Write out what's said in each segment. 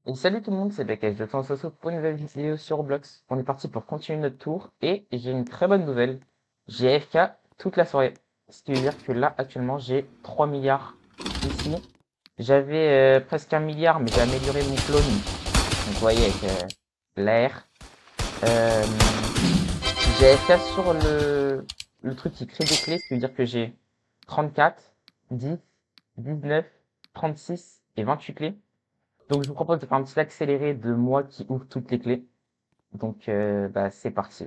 Et salut tout le monde, c'est Bekes. Je on se retrouve pour une nouvelle vidéo sur Roblox. On est parti pour continuer notre tour et j'ai une très bonne nouvelle. J'ai AFK toute la soirée. Ce qui veut dire que là, actuellement, j'ai 3 milliards ici. J'avais presque 1 milliard, mais j'ai amélioré mon clone. Donc vous voyez, avec l'air. Euh, j'ai AFK sur le truc qui crée des clés, ce qui veut dire que j'ai 34, 10, 19, 36 et 28 clés. Donc, je vous propose de faire un petit accéléré de moi qui ouvre toutes les clés. Donc, bah, c'est parti.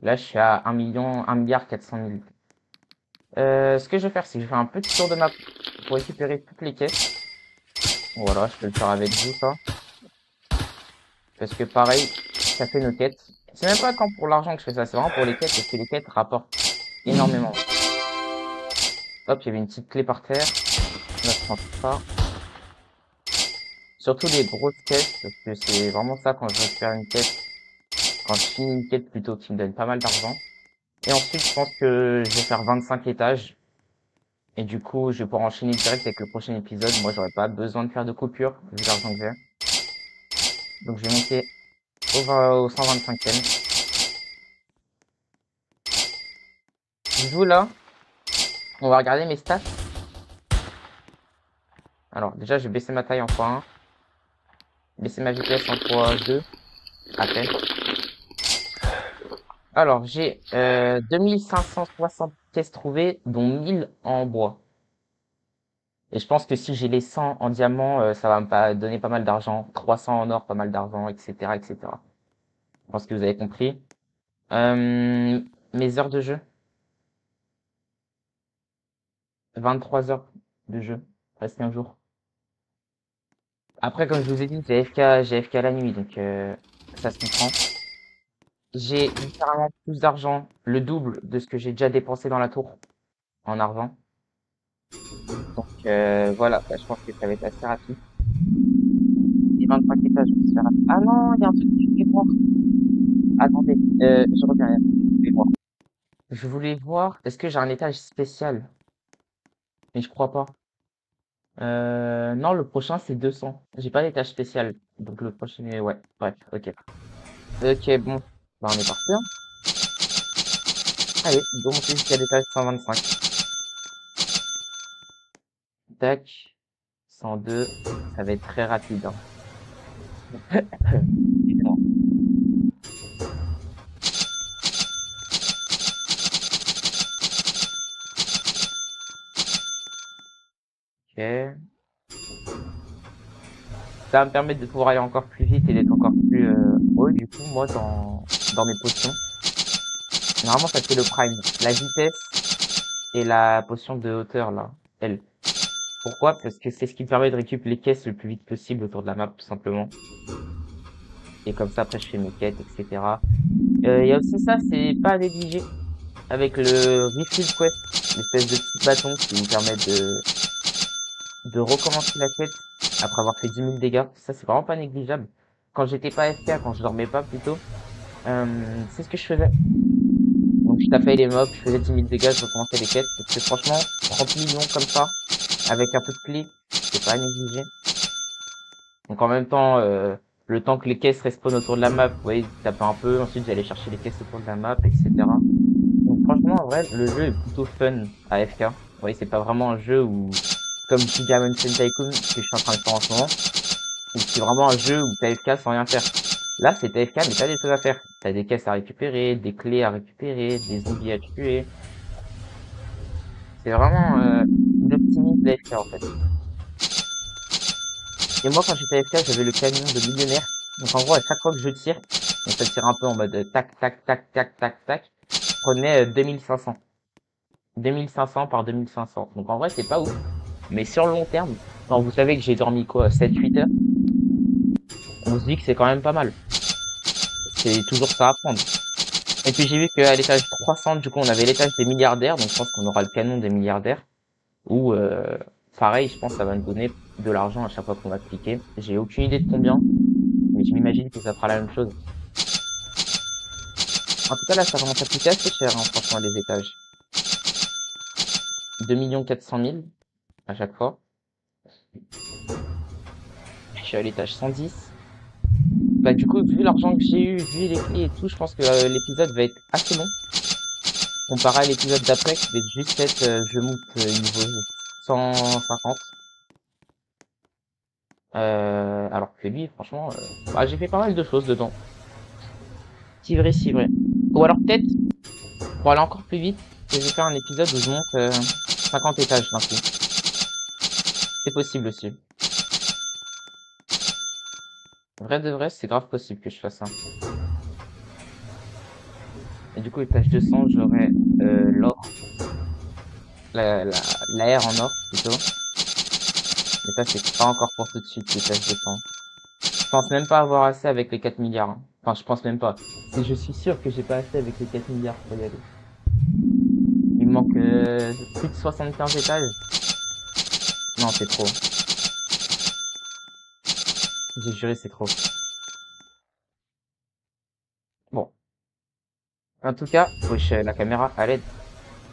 Là, je suis à 1 million, 1 milliard 400 000. Ce que je vais faire, c'est que je vais faire un petit tour de map pour récupérer toutes les caisses. Voilà, je peux le faire avec vous, ça. Parce que pareil, ça fait nos quêtes. C'est même pas quand pour l'argent que je fais ça, c'est vraiment pour les quêtes, parce que les quêtes rapportent énormément. Hop, il y avait une petite clé par terre. Là, je prends tout ça. Surtout les grosses caisses, parce que c'est vraiment ça quand je récupère une quête. Quand je finis une quête plutôt qui me donne pas mal d'argent. Et ensuite, je pense que je vais faire 25 étages. Et du coup, je vais pouvoir enchaîner direct avec le prochain épisode. Moi, j'aurais pas besoin de faire de coupure, vu l'argent que j'ai. Donc, je vais monter au 125e. Je joue là. On va regarder mes stats. Alors, déjà, je vais baisser ma taille en x1. Baisser ma vitesse en x2. À peine. Alors, j'ai 2560 pièces trouvées, dont 1000 en bois. Et je pense que si j'ai les 100 en diamant, ça va me donner pas mal d'argent. 300 en or, pas mal d'argent, etc., etc. Je pense que vous avez compris. Mes heures de jeu. 23 heures de jeu. Presque un jour. Après, comme je vous ai dit, j'ai FK la nuit, donc ça se comprend. J'ai littéralement plus d'argent, le double de ce que j'ai déjà dépensé dans la tour en argent. Donc voilà, bah, je pense que ça va être assez rapide. Les 25 étages vont se faire rapide. Ah non, il y a un truc que je voulais voir. Attendez, je reviens, il y a un truc que je voulais voir. Je voulais voir, est-ce que j'ai un étage spécial? Mais je crois pas. Non, le prochain c'est 200. J'ai pas d'étage spécial. Donc le prochain est... Ouais, bref, ok. Ok, bon. Bah on est parti, hein. Allez, go monter jusqu'à l'étage 125. Tac. 102. Ça va être très rapide, hein. Évidemment. Ok. Ça va me permettre de pouvoir aller encore plus vite et d'être encore plus haut, du coup, moi, dans mes potions. Normalement, ça fait le prime. La vitesse et la potion de hauteur, là. Elle. Pourquoi? Parce que c'est ce qui me permet de récupérer les caisses le plus vite possible autour de la map, tout simplement. Et comme ça, après, je fais mes quêtes, etc. Il y a aussi ça, c'est pas à négliger. Avec le Refill Quest, l'espèce de petit bâton qui vous permet de recommencer la quête après avoir fait 10 000 dégâts. Ça, c'est vraiment pas négligeable. quand j'étais pas AFK, quand je dormais pas plutôt, c'est ce que je faisais. Donc je tapais les mobs, je faisais 10 000 dégâts, je recommençais les quêtes. Parce que franchement, 30 millions comme ça, avec un peu de clés, c'est pas à négliger. Donc en même temps, le temps que les caisses respawnent autour de la map, vous voyez, je tapais un peu, ensuite j'allais chercher les caisses autour de la map, etc. Donc franchement, en vrai, le jeu est plutôt fun à AFK. Vous voyez, c'est pas vraiment un jeu où, comme Giga Mountain Tycoon, ce que je suis en train de faire en ce moment, où c'est vraiment un jeu où t'as AFK sans rien faire. Là, c'est AFK, mais t'as des choses à faire. T'as des caisses à récupérer, des clés à récupérer, des zombies à tuer. C'est vraiment une optimise d'AFK en fait. Et moi, quand j'étais AFK, j'avais le camion de millionnaire. Donc en gros, à chaque fois que je tire, donc ça tire un peu en mode tac, tac, tac, tac, tac, tac, je prenais 2500. 2500 par 2500. Donc en vrai, c'est pas ouf. Mais sur le long terme, quand vous savez que j'ai dormi quoi, 7-8 heures, on se dit que c'est quand même pas mal. C'est toujours ça à prendre. Et puis j'ai vu qu'à l'étage 300, du coup, on avait l'étage des milliardaires, donc je pense qu'on aura le canon des milliardaires. Ou pareil, je pense que ça va nous donner de l'argent à chaque fois qu'on va cliquer. J'ai aucune idée de combien, mais je m'imagine que ça fera la même chose. En tout cas, là, ça commence à coûter assez cher, hein, franchement, les étages. 2 400 000 à chaque fois. Je suis à l'étage 110. Bah du coup, vu l'argent que j'ai eu, vu les clés et tout, je pense que l'épisode va être assez long. Comparé à l'épisode d'après, qui va être juste être je monte niveau 150. Alors que lui, franchement, bah, j'ai fait pas mal de choses dedans. Si vrai, si vrai. Ou alors peut-être, pour aller encore plus vite, je vais faire un épisode où je monte 50 étages d'un coup. C'est possible aussi. Vrai de vrai, c'est grave possible que je fasse ça. Et du coup, étage 200, j'aurai l'or. La R en or, plutôt. Mais ça, c'est pas encore pour tout de suite, l'étage 200. Je pense même pas avoir assez avec les 4 milliards. Hein. Enfin, je pense même pas. C'est, je suis sûr que j'ai pas assez avec les 4 milliards pour y aller. Il me manque plus de 75 étages. Non, c'est trop. J'ai juré, c'est trop. Bon. En tout cas, wesh, la caméra à l'aide.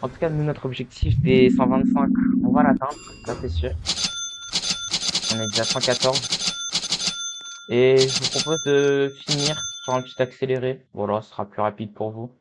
En tout cas, nous, notre objectif des 125, on va l'atteindre, ça c'est sûr. On est déjà 114. Et je vous propose de finir sur un petit accéléré. Voilà, ce sera plus rapide pour vous.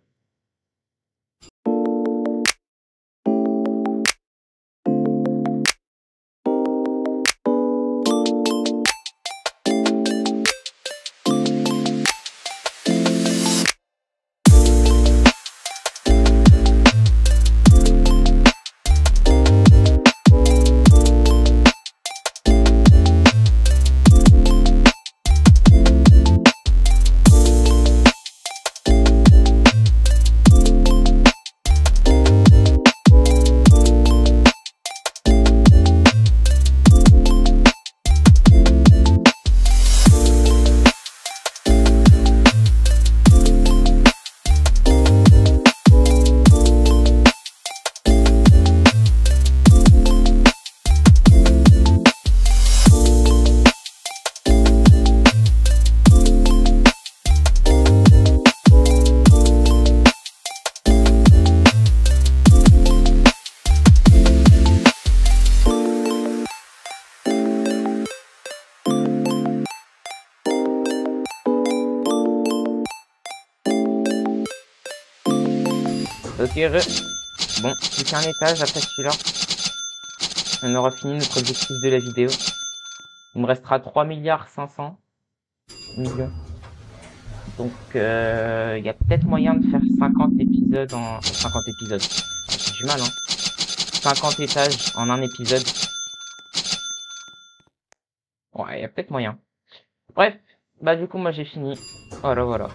Ok, bon, plus qu'un étage après celui-là. On aura fini notre objectif de la vidéo. Il me restera 3 milliards 500 millions. Donc, il y a peut-être moyen de faire 50 épisodes en... 50 épisodes. J'ai du mal, hein. 50 étages en un épisode. Ouais, il y a peut-être moyen. Bref, bah du coup, moi j'ai fini. Voilà, voilà.